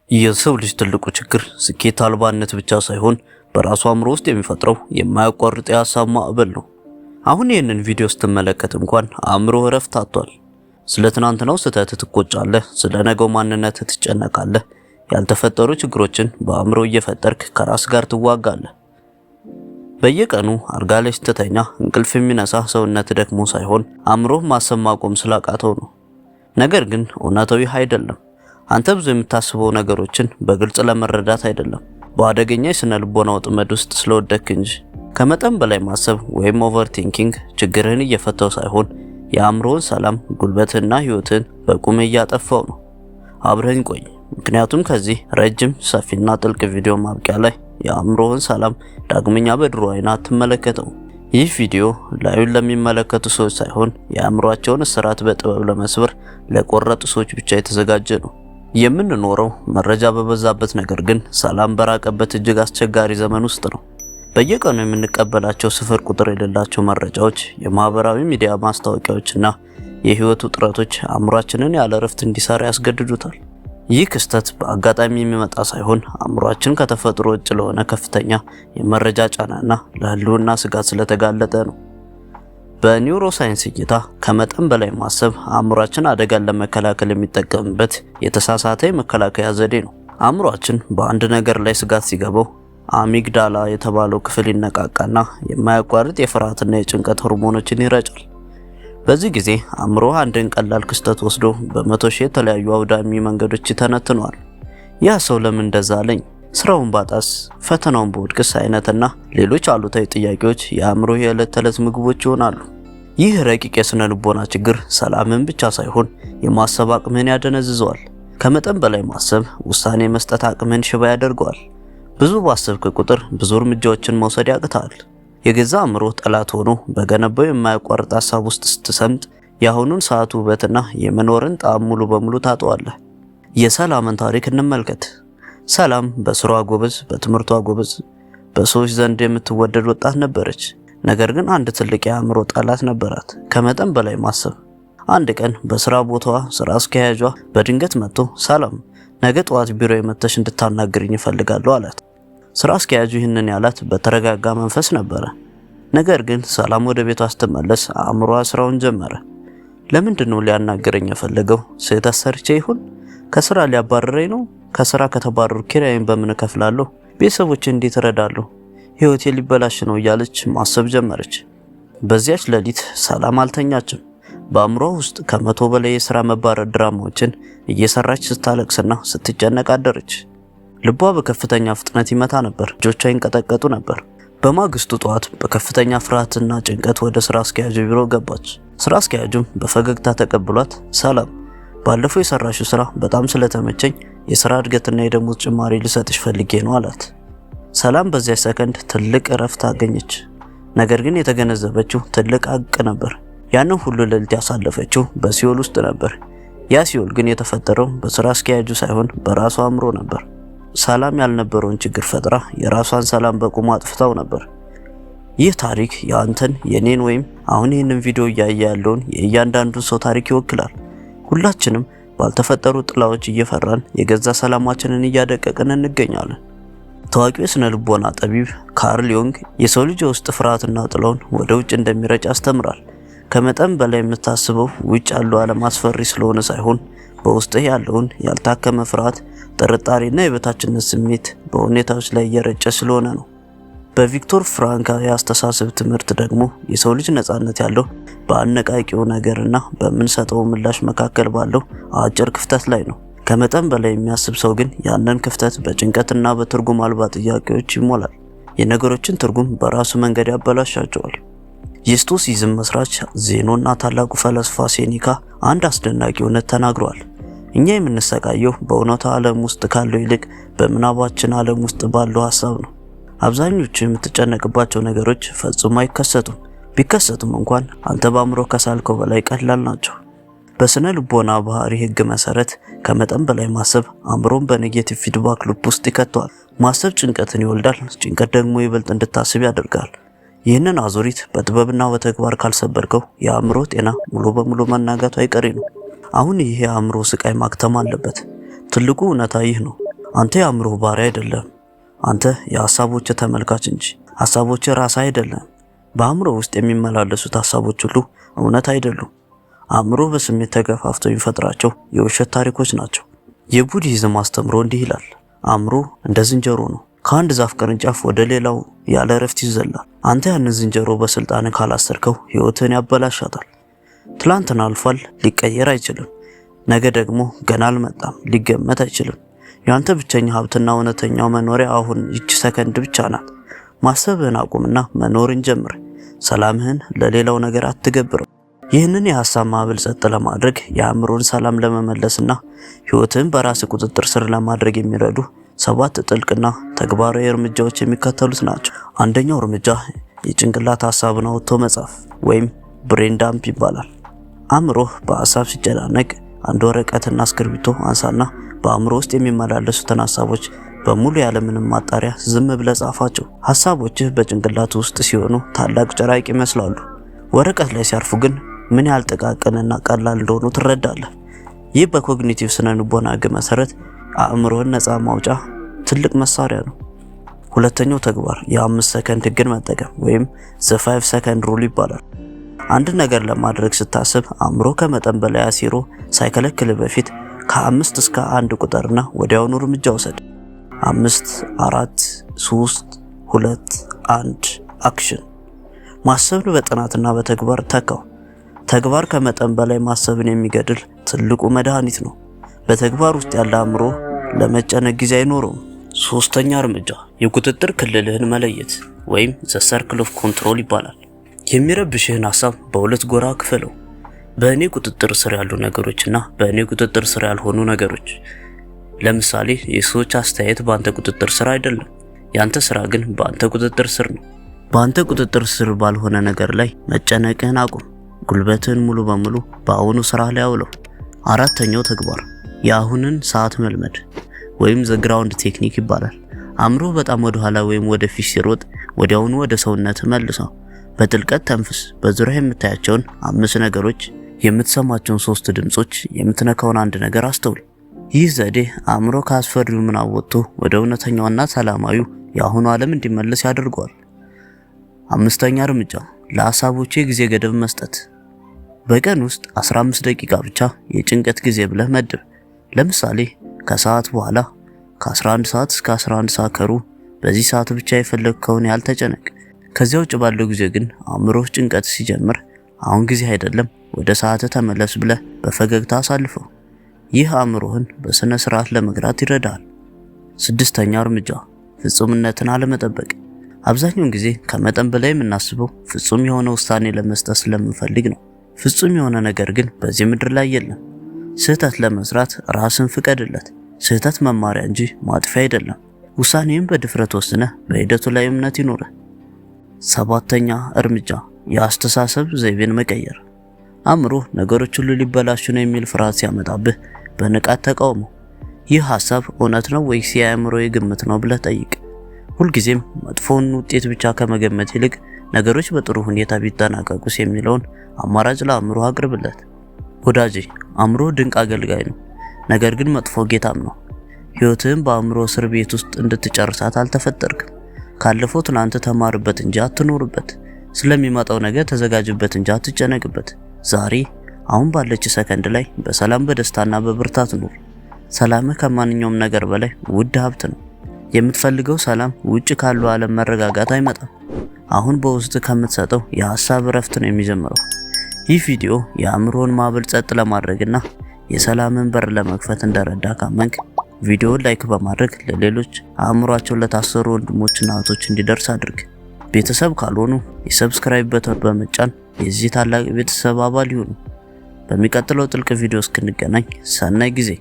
የሰው ልጅ ትልቁ ችግር ስኬት አልባነት ብቻ ሳይሆን በራሱ አእምሮ ውስጥ የሚፈጥረው የማያቋርጥ የሀሳብ ማዕበል ነው። አሁን ይህንን ቪዲዮ ስትመለከት እንኳን አእምሮ እረፍት አጥቷል። ስለ ትናንትናው ስህተት ትቆጫለህ፣ ስለ ነገው ማንነት ትጨነቃለህ። ያልተፈጠሩ ችግሮችን በአእምሮ እየፈጠርክ ከራስ ጋር ትዋጋለህ። በየቀኑ አልጋ ላይ ስትተኛ እንቅልፍ የሚነሳ ሰውነት ደክሞ ሳይሆን አእምሮ ማሰብ ማቆም ስላቃተው ነው። ነገር ግን እውነታው ይህ አይደለም። አንተ ብዙ የምታስበው ነገሮችን በግልጽ ለመረዳት አይደለም፣ በአደገኛ የስነ ልቦና ወጥመድ ውስጥ ስለወደክ እንጂ። ከመጠን በላይ ማሰብ ወይም ኦቨርቲንኪንግ ችግርህን እየፈታው ሳይሆን የአእምሮን ሰላም፣ ጉልበትና ህይወትን በቁም እያጠፋው ነው። አብረን ቆይ፣ ምክንያቱም ከዚህ ረጅም ሰፊና ጥልቅ ቪዲዮ ማብቂያ ላይ የአእምሮን ሰላም ዳግመኛ በድሮ አይና አትመለከተው። ይህ ቪዲዮ ላዩን ለሚመለከቱ ሰዎች ሳይሆን የአእምሮአቸውን እስራት በጥበብ ለመስበር ለቆረጡ ሰዎች ብቻ የተዘጋጀ ነው። የምንኖረው መረጃ በበዛበት ነገር ግን ሰላም በራቀበት እጅግ አስቸጋሪ ዘመን ውስጥ ነው። በየቀኑ የምንቀበላቸው ስፍር ቁጥር የሌላቸው መረጃዎች፣ የማህበራዊ ሚዲያ ማስታወቂያዎችና የህይወት ውጥረቶች አእምሯችንን ያለ እረፍት እንዲሰራ ያስገድዱታል። ይህ ክስተት በአጋጣሚ የሚመጣ ሳይሆን አእምሯችን ከተፈጥሮ ውጭ ለሆነ ከፍተኛ የመረጃ ጫናና ለህልውና ስጋት ስለተጋለጠ ነው። በኒውሮሳይንስ እይታ ከመጠን በላይ ማሰብ አእምሯችን አደጋን ለመከላከል የሚጠቀምበት የተሳሳተ የመከላከያ ዘዴ ነው። አእምሯችን በአንድ ነገር ላይ ስጋት ሲገባው አሚግዳላ የተባለው ክፍል ይነቃቃና የማያቋርጥ የፍርሃትና የጭንቀት ሆርሞኖችን ይረጫል። በዚህ ጊዜ አእምሮ አንድን ቀላል ክስተት ወስዶ በመቶ ሺህ የተለያዩ አውዳሚ መንገዶች ይተነትነዋል። ያ ሰው ለምን እንደዛ አለኝ፣ ስራውን ባጣስ፣ ፈተናውን በወድቅስ አይነትና ሌሎች አሉታዊ ጥያቄዎች የአእምሮ የዕለት ተዕለት ምግቦች ይሆናሉ። ይህ ረቂቅ የስነ ልቦና ችግር ሰላምን ብቻ ሳይሆን የማሰብ አቅምን ያደነዝዘዋል። ከመጠን በላይ ማሰብ ውሳኔ መስጠት አቅምን ሽባ ያደርገዋል። ብዙ ባሰብክ ቁጥር ብዙ እርምጃዎችን መውሰድ ያቅታል። የገዛ አእምሮ ጠላት ሆኖ በገነባው የማያቋርጥ ሀሳብ ውስጥ ስትሰምጥ የአሁኑን ሰዓት ውበትና የመኖርን ጣዕም ሙሉ በሙሉ ታጠዋለህ። የሰላምን ታሪክ እንመልከት። ሰላም በስሯ ጎበዝ፣ በትምህርቷ ጎበዝ፣ በሰዎች ዘንድ የምትወደድ ወጣት ነበረች። ነገር ግን አንድ ትልቅ የአእምሮ ጠላት ነበራት፣ ከመጠን በላይ ማሰብ። አንድ ቀን በስራ ቦታዋ ስራ አስኪያጇ በድንገት መጥቶ ሰላም፣ ነገ ጠዋት ቢሮ የመተሽ እንድታናግርኝ እፈልጋለሁ አላት። ስራ አስኪያጁ ይህንን ያላት በተረጋጋ መንፈስ ነበረ። ነገር ግን ሰላም ወደ ቤቷ ስትመለስ አእምሮዋ ስራውን ጀመረ። ለምንድነው ሊያናግረኝ የፈለገው? ስህተት ሰርቼ ይሁን? ከስራ ሊያባረረኝ ነው? ከስራ ከተባረሩ ኪራዬን በምን እከፍላለሁ? ቤተሰቦቼ እንዴት እረዳለሁ? ህይወቴ ሊበላሽ ነው እያለች ማሰብ ጀመረች። በዚያች ሌሊት ሰላም አልተኛችም። በአእምሮ ውስጥ ከመቶ በላይ የስራ መባረር ድራማዎችን እየሰራች ስታለቅስና ስትጨነቅ አደረች። ልቧ በከፍተኛ ፍጥነት ይመታ ነበር፣ እጆቿ ይንቀጠቀጡ ነበር። በማግስቱ ጠዋት በከፍተኛ ፍርሃትና ጭንቀት ወደ ስራ አስኪያጁ ቢሮ ገባች። ስራ አስኪያጁም በፈገግታ ተቀብሏት ሰላም፣ ባለፈው የሰራሽው ስራ በጣም ስለተመቸኝ የስራ እድገትና የደሞዝ ጭማሪ ልሰጥሽ ፈልጌ ነው አላት። ሰላም በዚያ ሰከንድ ትልቅ እረፍት አገኘች። ነገር ግን የተገነዘበችው ትልቅ ሀቅ ነበር። ያንን ሁሉ ሌሊት ያሳለፈችው በሲኦል ውስጥ ነበር። ያ ሲኦል ግን የተፈጠረው በስራ አስኪያጁ ሳይሆን በራሷ አእምሮ ነበር። ሰላም ያልነበረውን ችግር ፈጥራ የራሷን ሰላም በቁሙ አጥፍታው ነበር። ይህ ታሪክ የአንተን፣ የኔን ወይም አሁን ይህንን ቪዲዮ እያየ ያለውን የእያንዳንዱን ሰው ታሪክ ይወክላል። ሁላችንም ባልተፈጠሩ ጥላዎች እየፈራን የገዛ ሰላማችንን እያደቀቅን እንገኛለን። ታዋቂው የስነ ልቦና ጠቢብ ካርል ዮንግ የሰው ልጅ ውስጥ ፍርሃትና ጥላውን ወደ ውጭ እንደሚረጭ ያስተምራል። ከመጠን በላይ የምታስበው ውጭ ያለው ዓለም አስፈሪ ስለሆነ ሳይሆን በውስጥህ ያለውን ያልታከመ ፍርሃት፣ ጥርጣሬና የበታችነት ስሜት በሁኔታዎች ላይ እየረጨ ስለሆነ ነው። በቪክቶር ፍራንካ የአስተሳሰብ ትምህርት ደግሞ የሰው ልጅ ነፃነት ያለው በአነቃቂው ነገርና በምንሰጠው ምላሽ መካከል ባለው አጭር ክፍተት ላይ ነው። ከመጠን በላይ የሚያስብ ሰው ግን ያንን ክፍተት በጭንቀትና በትርጉም አልባ ጥያቄዎች ይሞላል። የነገሮችን ትርጉም በራሱ መንገድ ያበላሻቸዋል። የስቶሲዝም መስራች ዜኖና ታላቁ ፈላስፋ ሴኔካ አንድ አስደናቂ እውነት ተናግረዋል። እኛ የምንሰቃየው በእውነታ ዓለም ውስጥ ካለው ይልቅ በምናባችን ዓለም ውስጥ ባለው ሀሳብ ነው። አብዛኞቹ የምትጨነቅባቸው ነገሮች ፈጽሞ አይከሰቱም። ቢከሰቱም እንኳን አንተ በአእምሮ ከሳልከው በላይ ቀላል ናቸው። በስነ ልቦና ባህሪ ህግ መሰረት ከመጠን በላይ ማሰብ አእምሮን በኔጌቲቭ ፊድባክ ሉፕ ውስጥ ይከተዋል። ማሰብ ጭንቀትን ይወልዳል፣ ጭንቀት ደግሞ ይበልጥ እንድታስብ ያደርጋል። ይህንን አዙሪት በጥበብና በተግባር ካልሰበርከው የአእምሮ ጤና ሙሉ በሙሉ መናጋቱ አይቀሬ ነው። አሁን ይሄ የአእምሮ ስቃይ ማክተም አለበት። ትልቁ እውነታ ይህ ነው። አንተ የአእምሮ ባሪያ አይደለም። አንተ የሐሳቦች ተመልካች እንጂ ሐሳቦች ራስ አይደለም። በአእምሮ ውስጥ የሚመላለሱት ሐሳቦች ሁሉ እውነት አይደሉም። አእምሮ በስሜት ተገፋፍቶ የሚፈጥራቸው የውሸት ታሪኮች ናቸው። የቡድሂዝም አስተምሮ እንዲህ ይላል፣ አእምሮ እንደ ዝንጀሮ ነው። ከአንድ ዛፍ ቅርንጫፍ ወደ ሌላው ያለ እረፍት ይዘላል። አንተ ያንን ዝንጀሮ በስልጣን ካላሰርከው ሕይወትን ያበላሻታል። ትላንትና አልፏል፣ ሊቀየር አይችልም። ነገ ደግሞ ገና አልመጣም፣ ሊገመት አይችልም። ያንተ ብቸኛ ሀብትና እውነተኛው መኖሪያ አሁን ይቺ ሰከንድ ብቻ ናት። ማሰብህን አቁምና መኖርን ጀምር። ሰላምህን ለሌላው ነገር አትገብርም። ይህንን የሐሳብ ማዕበል ጸጥ ለማድረግ የአእምሮን ሰላም ለመመለስና ሕይወትህን በራስ ቁጥጥር ስር ለማድረግ የሚረዱ 7 ጥልቅና ተግባራዊ እርምጃዎች የሚከተሉት ናቸው። አንደኛው እርምጃ የጭንቅላት ሐሳብን አውጥቶ መጻፍ ወይም ብሬን ዳምፕ ይባላል። አእምሮህ በሐሳብ ሲጨናነቅ አንድ ወረቀትና እስክሪብቶ አንሳና በአእምሮ ውስጥ የሚመላለሱትን ሐሳቦች በሙሉ ያለምንም ማጣሪያ ዝም ብለህ ጻፋቸው። ሐሳቦችህ በጭንቅላት ውስጥ ሲሆኑ ታላቅ ጨራቅ ይመስላሉ። ወረቀት ላይ ሲያርፉ ግን ምን ያህል ጥቃቅንና ቀላል እንደሆኑ ትረዳለህ። ይህ በኮግኒቲቭ ስነ ልቦና ሕግ መሰረት አእምሮን ነፃ ማውጫ ትልቅ መሳሪያ ነው። ሁለተኛው ተግባር የ5 ሰከንድ ሕግን መጠቀም ወይም the 5 second rule ይባላል። አንድ ነገር ለማድረግ ስታስብ አእምሮ ከመጠን በላይ አሲሮ ሳይከለክል በፊት ከ5 እስከ 1 ቁጥርና ወዲያውኑ እርምጃ ውሰድ። 5 4 3 2 1 አክሽን። ማሰብን በጥናትና በተግባር ተካው። ተግባር ከመጠን በላይ ማሰብን የሚገድል ትልቁ መድኃኒት ነው። በተግባር ውስጥ ያለ አእምሮ ለመጨነቅ ጊዜ አይኖረውም። ሶስተኛ እርምጃ የቁጥጥር ክልልህን መለየት ወይም the circle of control ይባላል። የሚረብሽህን ሐሳብ በሁለት ጎራ ክፈለው። በእኔ ቁጥጥር ስር ያሉ ነገሮችና በእኔ ቁጥጥር ስር ያልሆኑ ነገሮች። ለምሳሌ የሰዎች አስተያየት በአንተ ቁጥጥር ስር አይደለም፣ ያንተ ስራ ግን በአንተ ቁጥጥር ስር ነው። በአንተ ቁጥጥር ስር ባልሆነ ነገር ላይ መጨነቅህን አቁም። ጉልበትህን ሙሉ በሙሉ በአሁኑ ስራ ላይ አውለው። አራተኛው ተግባር የአሁንን ሰዓት መልመድ ወይም the ground ቴክኒክ ይባላል። አእምሮ በጣም ወደ ኋላ ወይም ወደ ፊት ሲሮጥ ወዲያውኑ ወደ ሰውነት መልሰው። በጥልቀት ተንፍስ። በዙሪያ የምታያቸውን 5 ነገሮች፣ የምትሰማቸውን 3 ድምጾች፣ የምትነካውን አንድ ነገር አስተውል። ይህ ዘዴ አእምሮ ከአስፈሪው ምናብ ወጥቶ ወደ እውነተኛውና ሰላማዊው የአሁኑ ዓለም እንዲመለስ ያደርገዋል። አምስተኛ እርምጃ ለሐሳቦቼ ጊዜ ገደብ መስጠት። በቀን ውስጥ 15 ደቂቃ ብቻ የጭንቀት ጊዜ ብለህ መድብ። ለምሳሌ ከሰዓት በኋላ ከ11 ሰዓት እስከ 11 ሰዓት ከሩብ በዚህ ሰዓት ብቻ የፈለግከውን ያህል ተጨነቅ። ከዚያ ውጭ ባለው ጊዜ ግን አእምሮህ ጭንቀት ሲጀምር አሁን ጊዜ አይደለም፣ ወደ ሰዓት ተመለስ ብለህ በፈገግታ አሳልፈው። ይህ አእምሮህን በስነ ስርዓት ለመግራት ይረዳል። ስድስተኛ እርምጃ ፍጹምነትን አለመጠበቅ። አብዛኛውን ጊዜ ከመጠን በላይ የምናስበው ፍጹም የሆነ ውሳኔ ለመስጠት ስለምንፈልግ ነው። ፍጹም የሆነ ነገር ግን በዚህ ምድር ላይ የለም። ስህተት ለመስራት ራስን ፍቀድለት። ስህተት መማሪያ እንጂ ማጥፊያ አይደለም። ውሳኔን በድፍረት ወስነህ በሂደቱ ላይ እምነት ይኖርህ። ሰባተኛ እርምጃ የአስተሳሰብ ዘይቤን መቀየር። አእምሮ ነገሮች ሁሉ ሊበላሹ ነው የሚል ፍርሃት ሲያመጣብህ በንቃት ተቃውሞ። ይህ ሐሳብ እውነት ነው ወይስ የአእምሮዬ ግምት ነው ብለህ ጠይቅ። ሁልጊዜም መጥፎውን ውጤት ብቻ ከመገመት ይልቅ ነገሮች በጥሩ ሁኔታ ቢጠናቀቁስ የሚለውን አማራጭ ለአእምሮ አቅርብለት። ወዳጄ፣ አእምሮ ድንቅ አገልጋይ ነው፣ ነገር ግን መጥፎ ጌታም ነው። ሕይወትህን በአእምሮ እስር ቤት ውስጥ እንድትጨርሳት አልተፈጠርክም። ካለፈው ትናንት ተማርበት እንጂ አትኖርበት። ስለሚመጣው ነገር ተዘጋጅበት እንጂ አትጨነቅበት። ዛሬ አሁን ባለች ሰከንድ ላይ በሰላም በደስታና በብርታት ኑር። ሰላምህ ከማንኛውም ነገር በላይ ውድ ሀብት ነው። የምትፈልገው ሰላም ውጭ ካለው ዓለም መረጋጋት አይመጣም። አሁን በውስጥ ከምትሰጠው የሐሳብ እረፍት ነው የሚጀምረው። ይህ ቪዲዮ የአእምሮን ማዕበል ጸጥ ለማድረግና የሰላምን በር ለመክፈት እንደረዳ ካመንክ ቪዲዮውን ላይክ በማድረግ ለሌሎች አእምሯቸው ለታሰሩ ወንድሞችና እህቶች እንዲደርስ አድርግ። ቤተሰብ ካልሆኑ የሰብስክራይብ በተን በመጫን የዚህ ታላቅ ቤተሰብ አባል ይሁኑ። በሚቀጥለው ጥልቅ ቪዲዮ እስክንገናኝ ሰናይ ጊዜ።